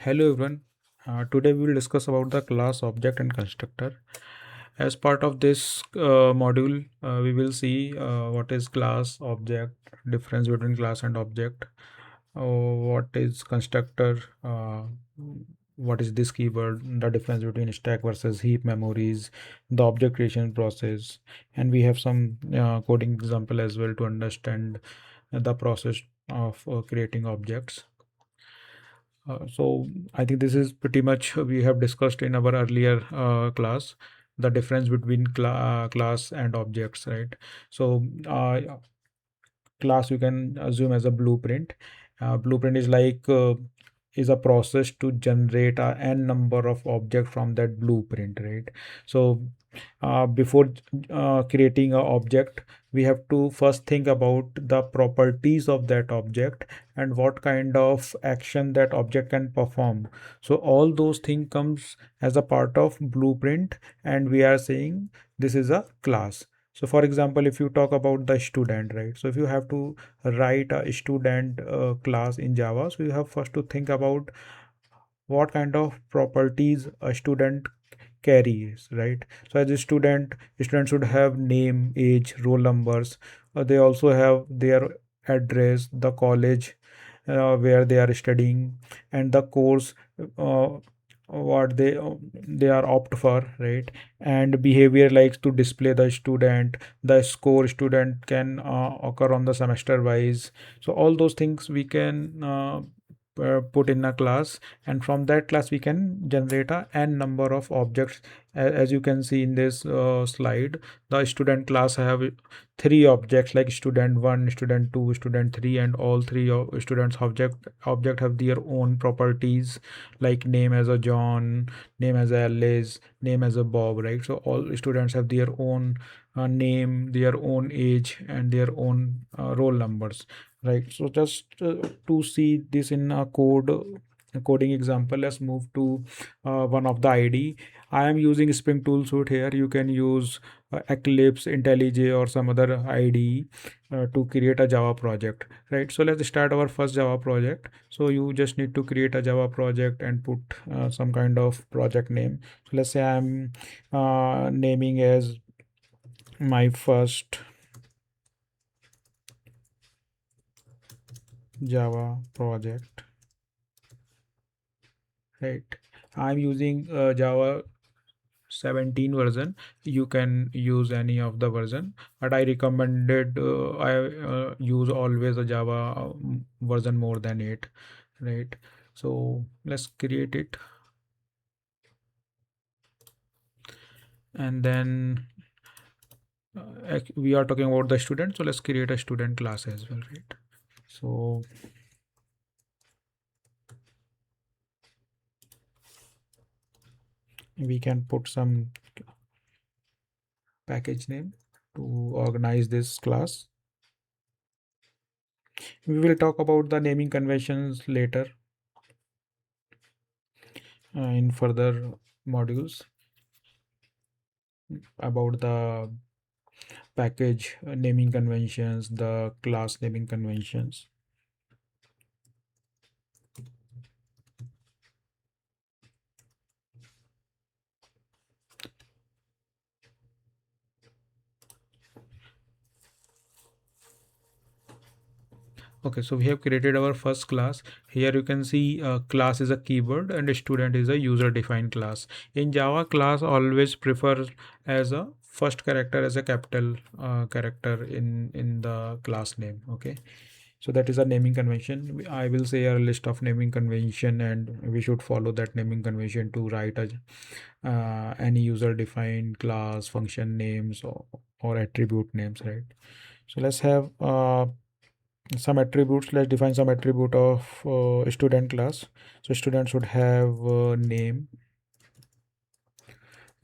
Hello everyone. Today we will discuss about the class, object and constructor. As part of this module, we will see what is class, object, difference between class and object, what is constructor, what is this keyword, the difference between stack versus heap memories, the object creation process, and we have some coding example as well to understand the process of creating objects. So I think this is pretty much we have discussed in our earlier class the difference between class and objects, right? So class you can assume as a blueprint. Blueprint is like is a process to generate a n number of objects from that blueprint, right? So before creating a object, we have to first think about the properties of that object and what kind of action that object can perform. So all those things comes as a part of blueprint, and we are saying this is a class. So for example, if you talk about the student, right? So if you have to write a student class in Java, so you have first to think about what kind of properties a student carries, right? So as a student should have name, age, roll numbers. They also have their address, the college where they are studying, and the course uh, what they are opt for, right? And behavior likes to display the student, the score student can occur on the semester wise. So all those things we can put in a class, and from that class we can generate a n number of objects. As you can see in this slide, the student class have three objects like student 1, student 2, student 3, and all three students object have their own properties, like name as a John, name as a Alice, name as a Bob, right? So all students have their own name, their own age, and their own roll numbers, right? So just to see this in a coding example, let's move to one of the IDE. I am using Spring Tool Suite here. You can use Eclipse, IntelliJ, or some other IDE to create a Java project, right? So let's start our first Java project. So you just need to create a Java project and put some kind of project name. So let's say I'm naming as my first Java project, right? I'm using Java 17 version. You can use any of the version, but I recommended I use always a Java version more than 8, right? So let's create it, and then we are talking about the student, so let's create a student class as well, right? So we can put some package name to organize this class. We will talk about the naming conventions later in further modules about the package naming conventions, the class naming conventions. Okay, so we have created our first class. Here you can see class is a keyword and a student is a user defined class. In Java, class always prefer as a first character as a capital character in the class name. Okay, so that is a naming convention. I will say a list of naming convention, and we should follow that naming convention to write a any user defined class function names, or attribute names, right? So let's have some attributes. Let's define some attribute of student class. So student should have name,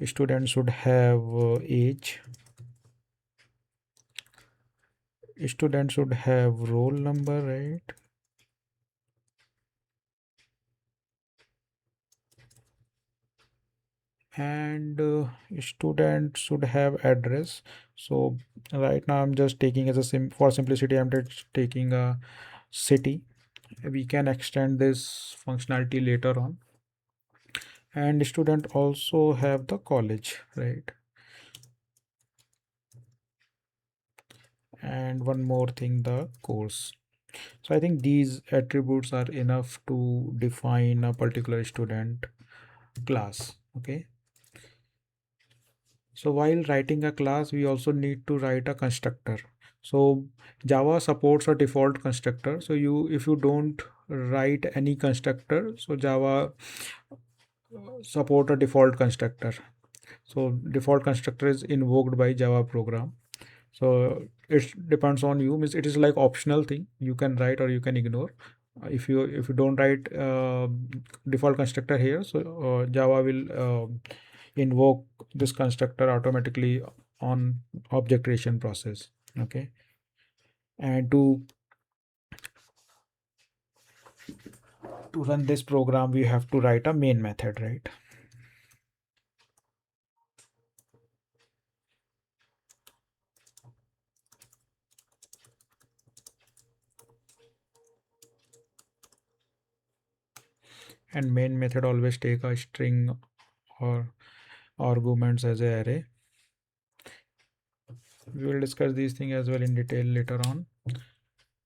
student should have age, student should have roll number, right? And student should have address. So right now I'm just taking as a for simplicity, I'm just taking a city, we can extend this functionality later on. And student also have the college, right? And one more thing, the course. So I think these attributes are enough to define a particular student class. Okay. So while writing a class, we also need to write a constructor. So Java supports a default constructor. So if you don't write any constructor, so Java support a default constructor. So default constructor is invoked by Java program. So it depends on you. Means it is like optional thing. You can write or you can ignore. If you don't write default constructor here, so Java will invoke this constructor automatically on object creation process. Okay, and to run this program, we have to write a main method, right? And main method always take a string or arguments as a array. We will discuss these things as well in detail later on.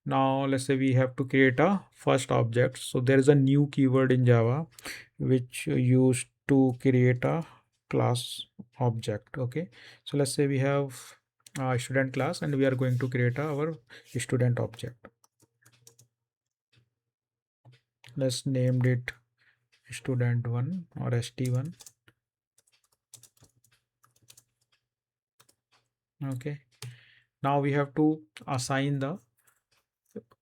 Now let's say we have to create a first object. So there is a new keyword in Java which used to create a class object. Okay, so let's say we have a student class and we are going to create our student object. Let's name it student1 or st1. Okay, now we have to assign the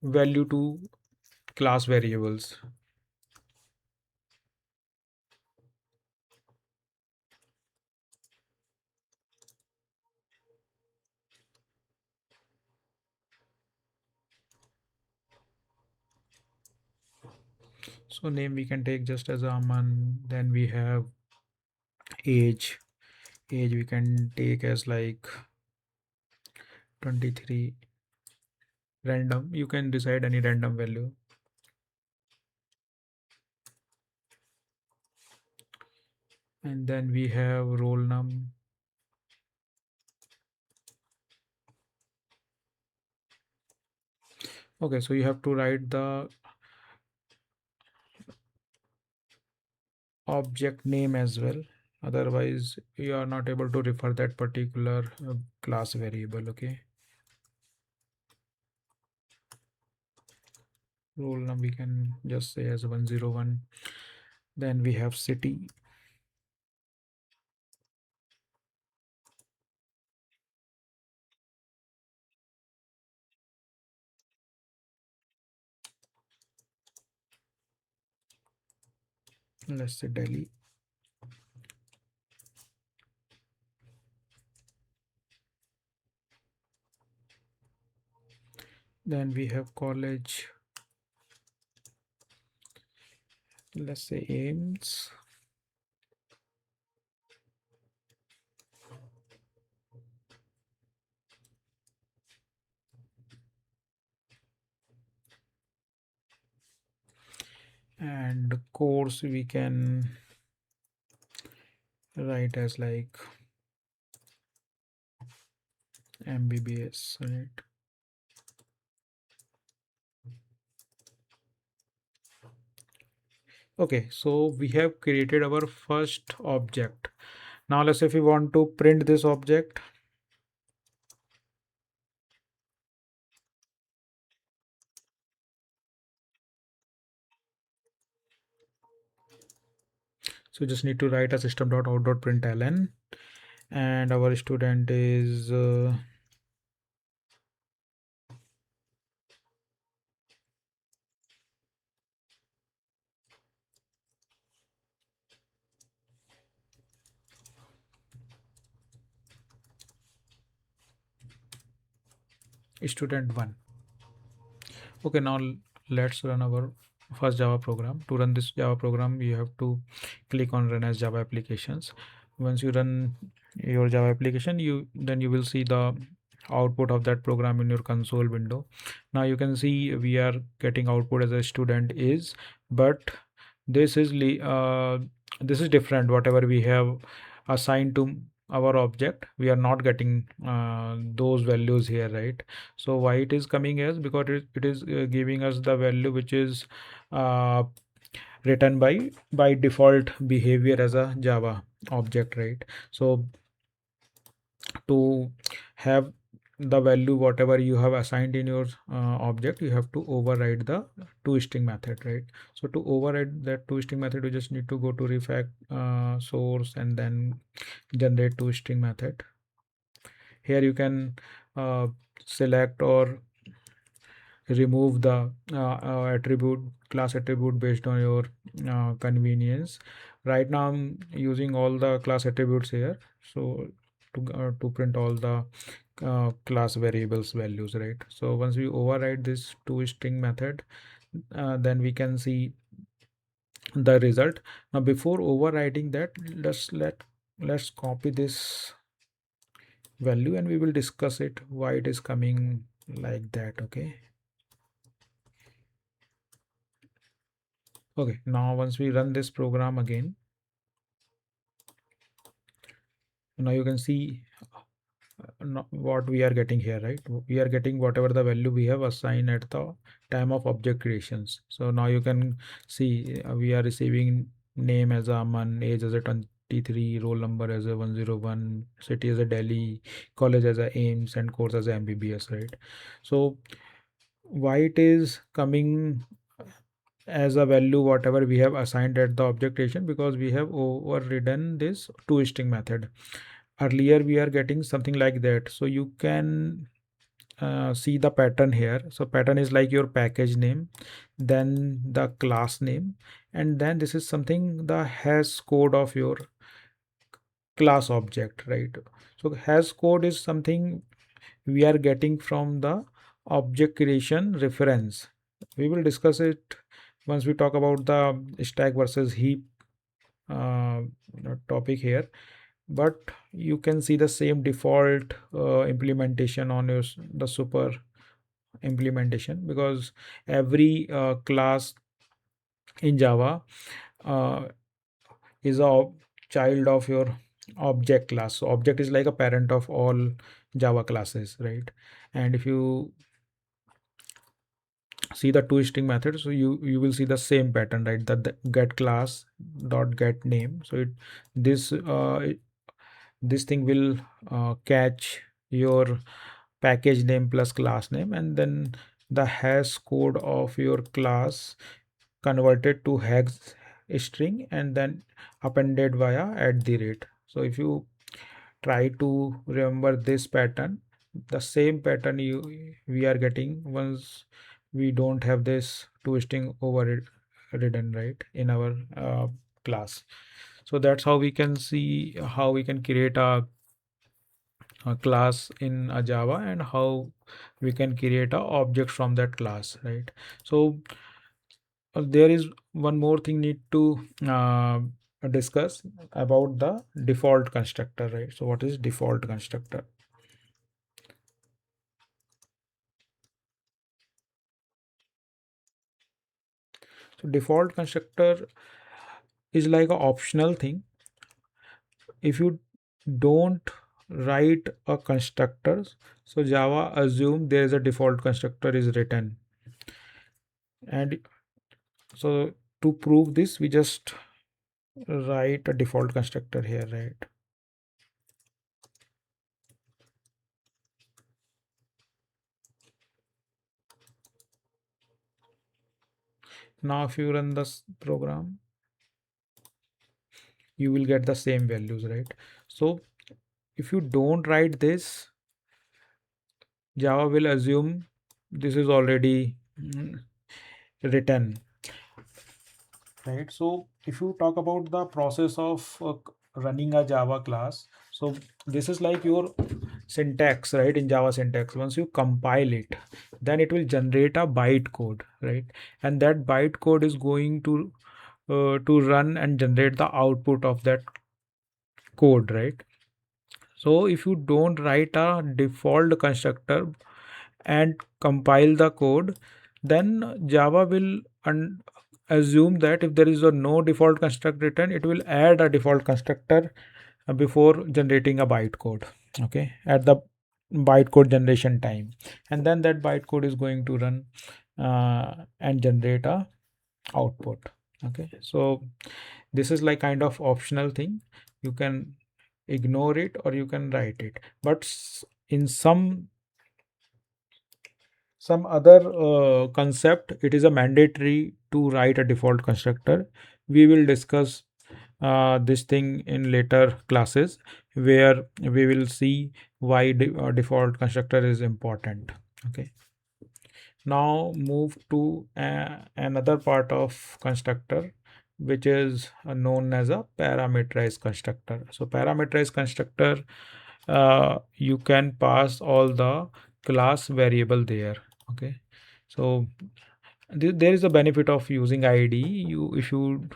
value to class variables. So name we can take just as Aman. Then we have age. Age we can take as like 23. Random, you can decide any random value. And then we have roll num. Okay, so you have to write the object name as well, otherwise you are not able to refer that particular class variable. Okay, roll num we can just say as 101. Then we have city. Let's say Delhi. Then we have college. Let's say Ames. And course we can write as like MBBS, right? Okay, so we have created our first object. Now let's say if we want to print this object, so just need to write a system.out.println, and our student is student1. Okay, now let's run our first Java program. To run this Java program, you have to click on run as Java applications. Once you run your Java application, you will see the output of that program in your console window. Now you can see we are getting output as a student is, but this is this is different. Whatever we have assigned to our object, we are not getting those values here, right? So why it is coming as, because it is giving us the value which is uh, written by default behavior as a Java object, right? So to have the value whatever you have assigned in your object, you have to override the toString method, right? So to override that toString method, you just need to go to refactor source and then generate toString method. Here you can select or remove the attribute, class attribute based on your convenience. Right now I'm using all the class attributes here, so to print all the class variables values, right? So once we override this toString method, then we can see the result. Now before overriding that, let's copy this value and we will discuss it why it is coming like that. Okay, now once we run this program again, now you can see what we are getting here, right? We are getting whatever the value we have assigned at the time of object creations. So now you can see we are receiving name as Aman, age as a 23, roll number as a 101, city as a Delhi, college as a Ames, and course as a MBBS, right? So why it is coming as a value whatever we have assigned at the object creation? Because we have overridden this toString method. Earlier we are getting something like that, so you can see the pattern here. So pattern is like your package name, then the class name, and then this is something the hash code of your class object, right? So hash code is something we are getting from the object creation reference. We will discuss it once we talk about the stack versus heap uh, topic here. But you can see the same default implementation on your the super implementation, because every class in Java uh, is a child of your object class. So object is like a parent of all Java classes, right? And if you see the toString method, so you will see the same pattern, right? That the get class dot get name. So this this thing will catch your package name plus class name, and then the hash code of your class converted to hex string and then appended via at the rate. So if you try to remember this pattern, the same pattern we are getting once we don't have this twisting overridden, right, in our class. So that's how we can see how we can create a class in a Java, and how we can create a object from that class, right? So there is one more thing need to discuss about the default constructor, right? So what is default constructor? So default constructor is like an optional thing. If you don't write a constructor, so Java assume there is a default constructor is written. And so to prove this, we just write a default constructor here, right? Now if you run this program, you will get the same values, right? So if you don't write this, Java will assume this is already written, right? So if you talk about the process of running a Java class, so this is like your syntax, right? In Java syntax, once you compile it, then it will generate a byte code, right? And that byte code is going to run and generate the output of that code, right? So if you don't write a default constructor and compile the code, then Java will assume that if there is a no default constructor written, it will add a default constructor before generating a bytecode. Okay, at the bytecode generation time, and then that bytecode is going to run and generate a output. Okay, so this is like kind of optional thing. You can ignore it or you can write it, but in some other concept, it is a mandatory to write a default constructor. We will discuss this thing in later classes, where we will see why default constructor is important. Okay, now move to another part of constructor, which is known as a parameterized constructor. So parameterized constructor, you can pass all the class variable there. Okay, so there is a benefit of using id. You if you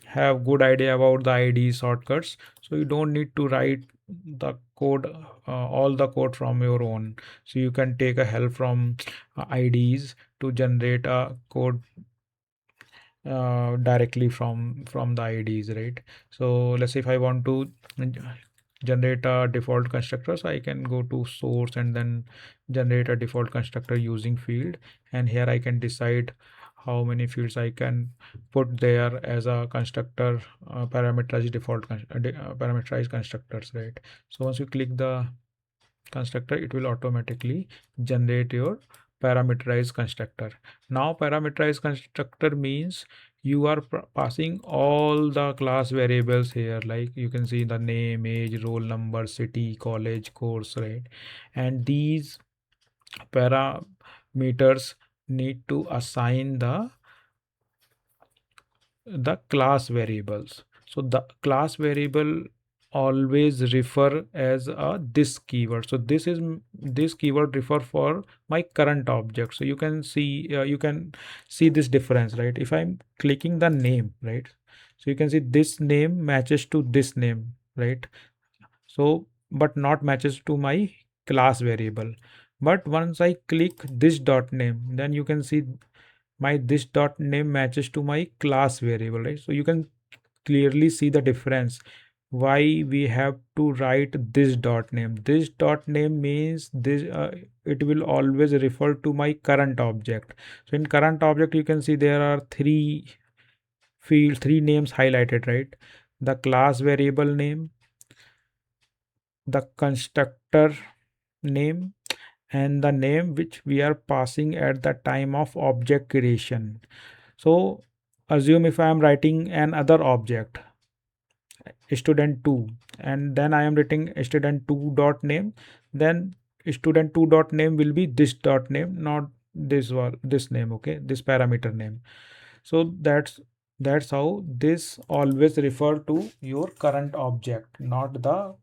have good idea about the id shortcuts, so you don't need to write the code, all the code from your own. So you can take a help from ids to generate a code directly from the IDs, right? So let's say if I want to generate a default constructor, so I can go to source and then generate a default constructor using field, and here I can decide how many fields I can put there as a constructor, parameterized parameterized constructors, right? So once you click the constructor, it will automatically generate your parameterized constructor. Now parameterized constructor means you are passing all the class variables here, like you can see the name, age, roll number, city, college, course, right? And these parameters need to assign the class variables. So the class variable always refer as a this keyword. So this keyword refer for my current object. So you can see this difference, right? If I'm clicking the name, right, so you can see this name matches to this name, right? So but not matches to my class variable. But once I click this dot name, then you can see my this dot name matches to my class variable, right? So you can clearly see the difference. Why we have to write this dot name? This dot name means this it will always refer to my current object. So in current object, you can see there are three names highlighted, right? The class variable name, the constructor name, and the name which we are passing at the time of object creation. So assume if I am writing another object, student 2, and then I am writing student 2 dot name, then student 2 dot name will be this dot name, not this one, this name. Okay, this parameter name. So that's how this always refer to your current object, not the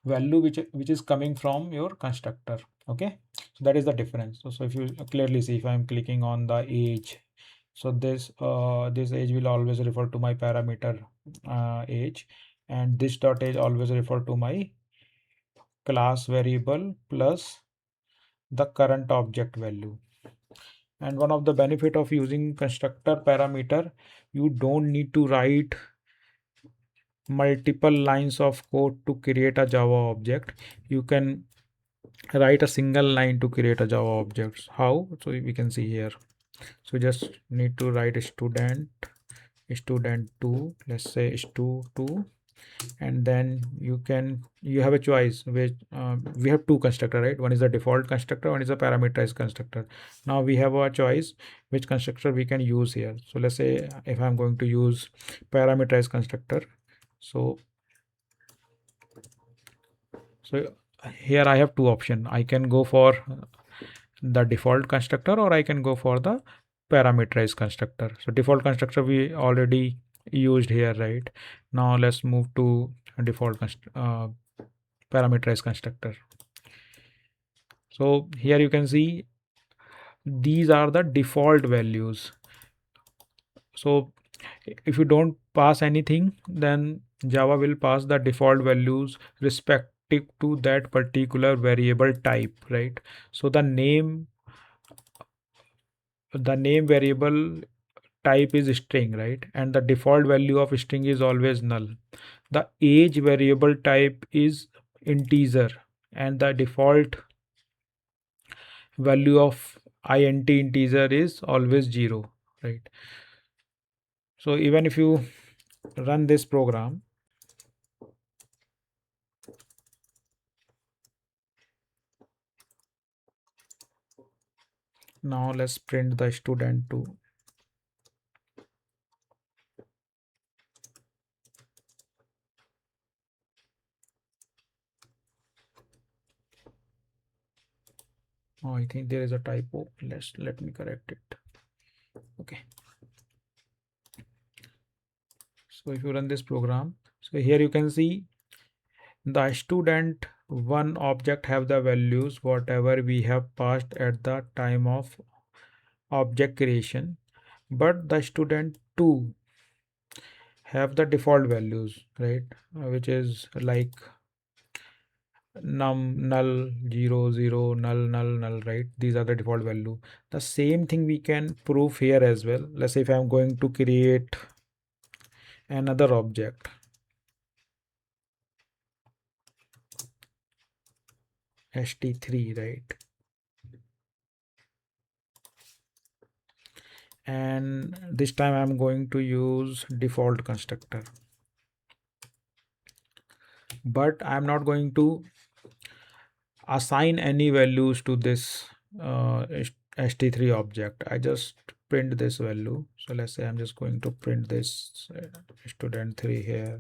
value which is coming from your constructor. Okay, so that is the difference. So if you clearly see, if I'm clicking on the age, so this age will always refer to my parameter age, and this dot age always refer to my class variable plus the current object value. And one of the benefit of using constructor parameter, you don't need to write multiple lines of code to create a Java object. You can write a single line to create a Java object. How? So we can see here. So just need to write student 2, let's say stu2, and then you have a choice which we have two constructor, right? One is the default constructor, one is a parameterized constructor. Now we have a choice which constructor we can use here. So let's say if I'm going to use parameterized constructor, so here I have two options. I can go for the default constructor, or I can go for the parameterized constructor. So default constructor we already used here, right? Now let's move to default parameterized constructor. So here you can see these are the default values. So if you don't pass anything, then Java will pass the default values respective to that particular variable type, right? So the name variable type is string, right? And the default value of string is always null. The age variable type is integer, and the default value of int integer is always 0, right? So even if you run this program, now let's print the student too. Oh, I think there is a typo. Let me correct it. Okay. So if you run this program, so here you can see the student one object have the values whatever we have passed at the time of object creation, but the student 2 have the default values, right? Which is like num null 0 0 null, right? These are the default value. The same thing we can prove here as well. Let's say if I'm going to create another object, st3, right? And this time I'm going to use default constructor, but I'm not going to assign any values to this st3 object. I just print this value. So let's say I'm just going to print this student 3 here,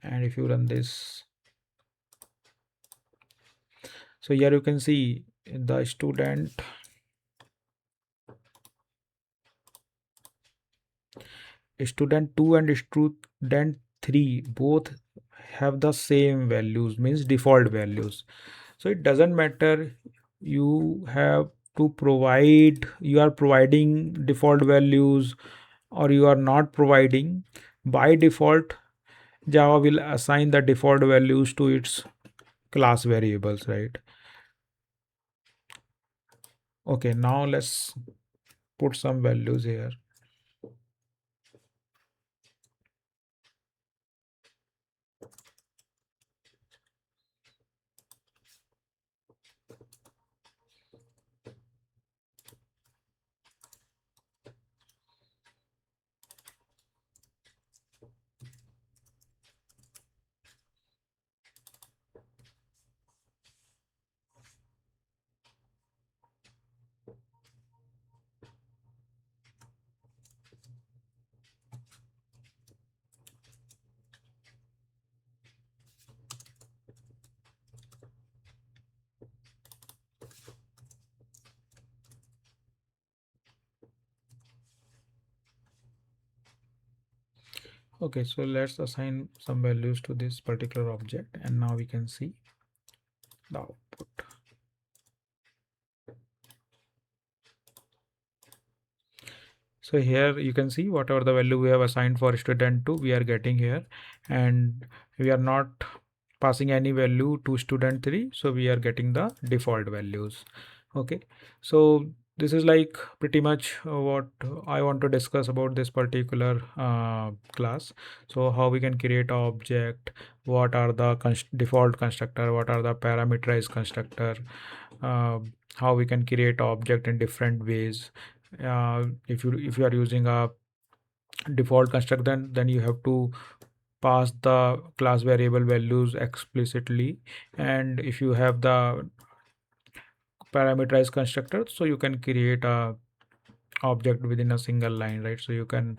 and if you run this, so here you can see the student 2 and student 3 both have the same values, means default values. So it doesn't matter, you have to provide, you are providing default values or you are not providing. By default, Java will assign the default values to its class variables, right? Okay, now let's put some values here. Okay, so let's assign some values to this particular object, and now we can see the output. So here you can see whatever the value we have assigned for student 2 we are getting here, and we are not passing any value to student 3, so we are getting the default values. Okay, so this is like pretty much what I want to discuss about this particular class. So how we can create an object, what are the default constructor, what are the parameterized constructor, uh, how we can create object in different ways. If you are using a default constructor, then you have to pass the class variable values explicitly, and if you have the parameterized constructor, so you can create a object within a single line, right? So you can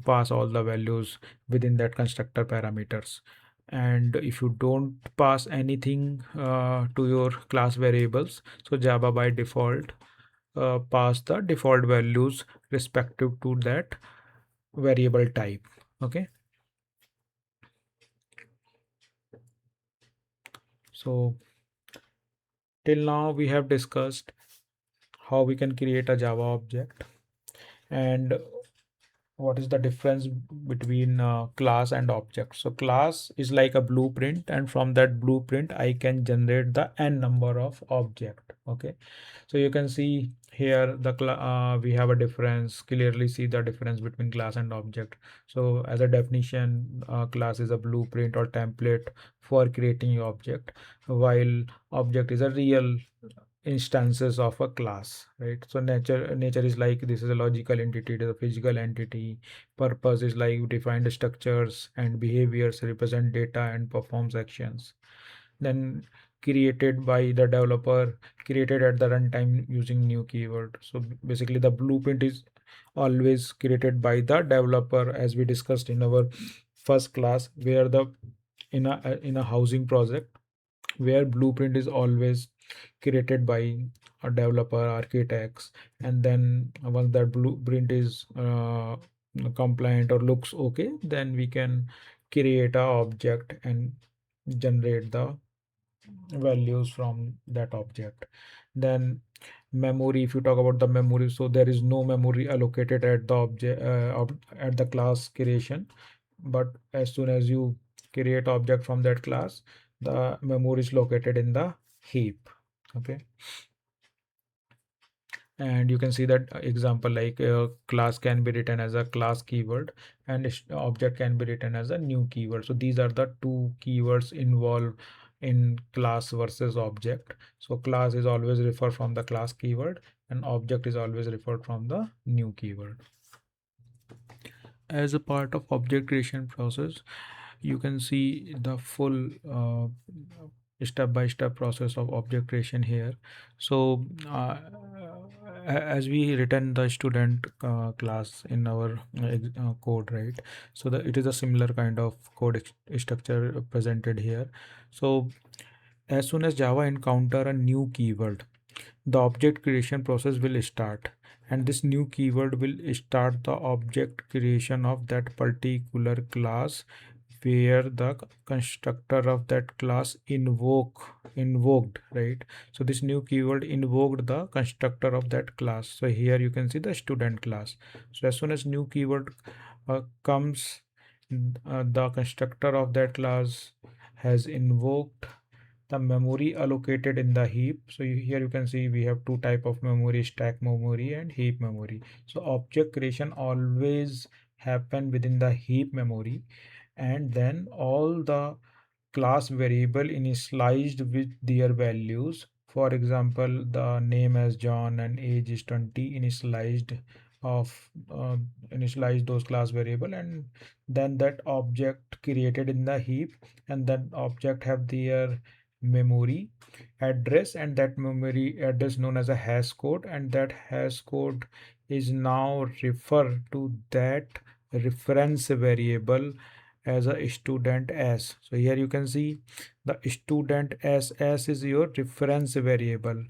pass all the values within that constructor parameters. And if you don't pass anything to your class variables, so Java by default pass the default values respective to that variable type. Okay, so till now we have discussed how we can create a Java object, and what is the difference between class and object. So class is like a blueprint, and from that blueprint I can generate the n number of object. Okay, so you can see here we have a difference, clearly see the difference between class and object. So as a definition, class is a blueprint or template for creating your object, while object is a real instances of a class, right? So nature is like, this is a logical entity, it is a physical entity. Purpose is like defined structures, and behaviors represent data and performs actions. Then created by the developer, created at the runtime using new keyword. So basically the blueprint is always created by the developer, as we discussed in our first class, where the in a housing project, where blueprint is always created by a developer, architects, and then once that blueprint is compliant or looks okay, then we can create a object and generate the values from that object. Then memory, if you talk about the memory, so there is no memory allocated at the object at the class creation, but as soon as you create object from that class, the memory is located in the heap. Okay, and you can see that example, like class can be written as a class keyword, and object can be written as a new keyword. So these are the two keywords involved in class versus object. So class is always referred from the class keyword, and object is always referred from the new keyword. As a part of object creation process, you can see the full step-by-step process of object creation here. So as we written the student class in our code, right? So it is a similar kind of code structure presented here. So as soon as Java encounter a new keyword, the object creation process will start, and this new keyword will start the object creation of that particular class, where the constructor of that class invoked, right? So this new keyword invoked the constructor of that class. So here you can see the student class. So as soon as new keyword comes, the constructor of that class has invoked the memory allocated in the heap. So here you can see we have two type of memory, stack memory and heap memory. So object creation always happen within the heap memory, and then all the class variable initialized with their values. For example, the name as John and age is 20, of initialize those class variable, and then that object created in the heap, and that object have their memory address, and that memory address known as a hash code, and that hash code is now refer to that reference variable as a student s. So here you can see the student s is your reference variable,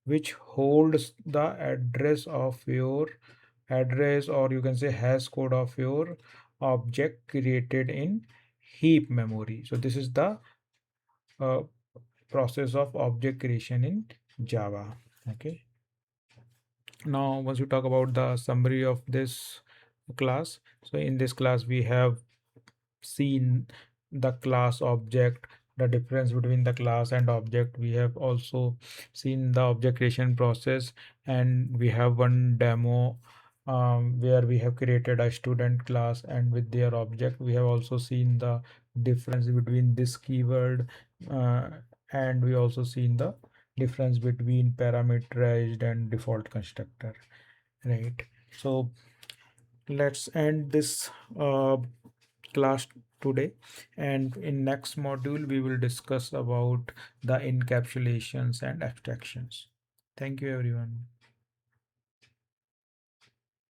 which holds the address, or you can say hash code of your object created in heap memory. So this is the uh, process of object creation in Java. Okay, now once we talk about the summary of this class, so in this class we have seen the class object, the difference between the class and object. We have also seen the object creation process, and we have one demo where we have created a student class and with their object. We have also seen the difference between this keyword, uh, and we also seen the difference between parameterized and default constructor, right? So let's end this class today, and in next module we will discuss about the encapsulations and abstractions. Thank you everyone.